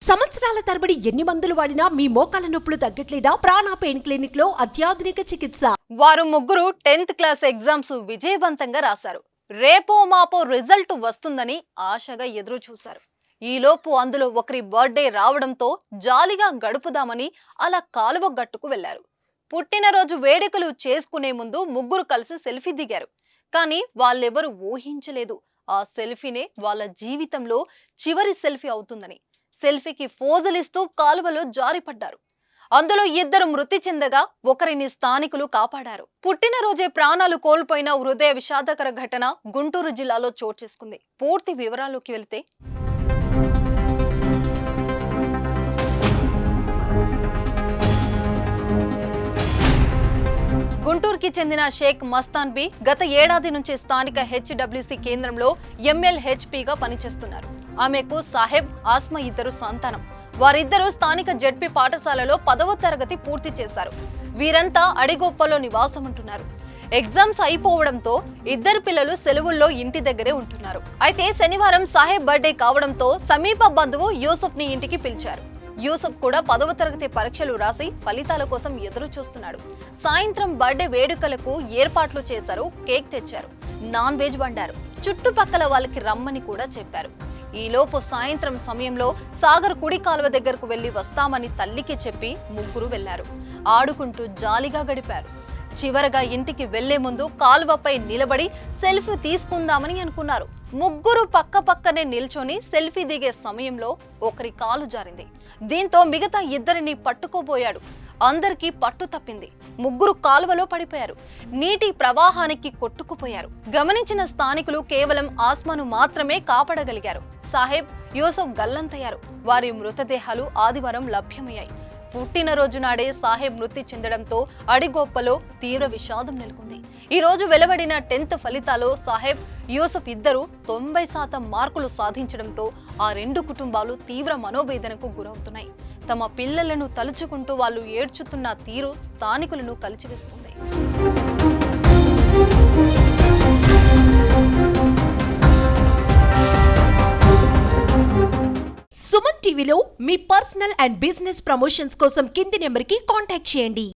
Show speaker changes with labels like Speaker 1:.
Speaker 1: సంవత్సరాల తరబడి ఎన్ని మందులు వాడినా మీ మోకాల నొప్పులు తగ్గట్లేదా? ప్రాణ పెయిన్ క్లినిక్ లో అత్యాధునిక చికిత్స.
Speaker 2: వారు ముగ్గురు 10th క్లాస్ ఎగ్జామ్స్ విజయవంతంగా రాశారు. రేపో మాపో రిజల్ట్ వస్తుందని ఆశగా ఎదురు చూశారు. ఈలోపు అందులో ఒకరి బర్త్డే రావడంతో జాలిగా గడుపుదామని అలా కాలువ గట్టుకు వెళ్లారు. పుట్టినరోజు వేడుకలు చేసుకునే ముందు ముగ్గురు కలిసి సెల్ఫీ దిగారు. కానీ వాళ్ళెవరూ ఊహించలేదు ఆ సెల్ఫీనే వాళ్ళ జీవితంలో చివరి సెల్ఫీ అవుతుందని. సెల్ఫీకి ఫోజులిస్తూ కాలువలో జారిపడ్డారు. అందులో ఇద్దరు మృతి చెందగా ఒకరిని స్థానికులు కాపాడారు. పుట్టినరోజే ప్రాణాలు కోల్పోయిన హృదయ విషాదకర ఘటన గుంటూరు జిల్లాలో చోటు చేసుకుంది. పూర్తి వివరాల్లోకి వెళ్తే గుంటూరుకి చెందిన షేక్ మస్తాన్ బి గత ఏడాది నుంచి స్థానిక హెచ్డబ్ల్యూసీ కేంద్రంలో ఎంఎల్హెచ్పిగా పనిచేస్తున్నారు. ఆమెకు సాహెబ్, ఆస్మా ఇద్దరు సంతానం. వారిద్దరూ స్థానిక జెడ్పీ పాఠశాలలో 10వ తరగతి పూర్తి చేశారు. వీరంతా అడిగొప్పలో నివాసముంటున్నారు. ఎగ్జామ్స్ అయిపోవడంతో ఇద్దరు పిల్లలు సెలవుల్లో ఇంటి దగ్గరే ఉంటున్నారు. అయితే శనివారం సాహెబ్ బర్త్డే కావడంతో సమీప బంధువు యూసఫ్ ని ఇంటికి పిలిచారు. యూసఫ్ కూడా 10వ తరగతి పరీక్షలు రాసి ఫలితాల కోసం ఎదురు చూస్తున్నాడు. సాయంత్రం బర్త్డే వేడుకలకు ఏర్పాట్లు చేశారు. కేక్ తెచ్చారు, నాన్ వెజ్ వండారు. చుట్టుపక్కల వాళ్ళకి రమ్మని కూడా చెప్పారు. ఈలోపు సాయంత్రం సమయంలో సాగర్ కుడి కాలువ దగ్గరకు వెళ్లి వస్తామని తల్లికి చెప్పి ముగ్గురు వెళ్లారు. ఆడుకుంటూ జాలీగా గడిపారు. చివరగా ఇంటికి వెళ్లే ముందు కాలువపై నిలబడి సెల్ఫీ తీసుకుందామని అనుకున్నారు. ముగ్గురు పక్క పక్కనే నిల్చొని సెల్ఫీ దిగే సమయంలో ఒకరి కాలు జారింది. దీంతో మిగతా ఇద్దరిని పట్టుకోబోయాడు. అందరికీ పట్టు తప్పింది. ముగ్గురు కాలువలో పడిపోయారు. నీటి ప్రవాహానికి కొట్టుకుపోయారు. గమనించిన స్థానికులు కేవలం ఆస్మాను మాత్రమే కాపాడగలిగారు. సాహెబ్, యూసఫ్ గల్లంతయ్యారు. వారి మృతదేహాలు ఆదివారం లభ్యమయ్యాయి. పుట్టినరోజు నాడే సాహెబ్ మృతి చెందడంతో అడిగొప్పలో తీవ్ర విషాదం నెలకొంది. ఈ రోజు వెలువడిన 10th ఫలితాల్లో సాహెబ్, యూసఫ్ ఇద్దరు 90% మార్కులు సాధించడంతో ఆ రెండు కుటుంబాలు తీవ్ర మనోవేదనకు గురవుతున్నాయి. తమ పిల్లలను తలుచుకుంటూ వాళ్ళు ఏడ్చుతున్న తీరు స్థానికులను కలిచివేస్తుంది.
Speaker 1: సుమన్ టీవీలో మీ పర్సనల్ అండ్ బిజినెస్ ప్రమోషన్స్ కోసం కింది నెంబర్కి కాంటాక్ట్ చేయండి.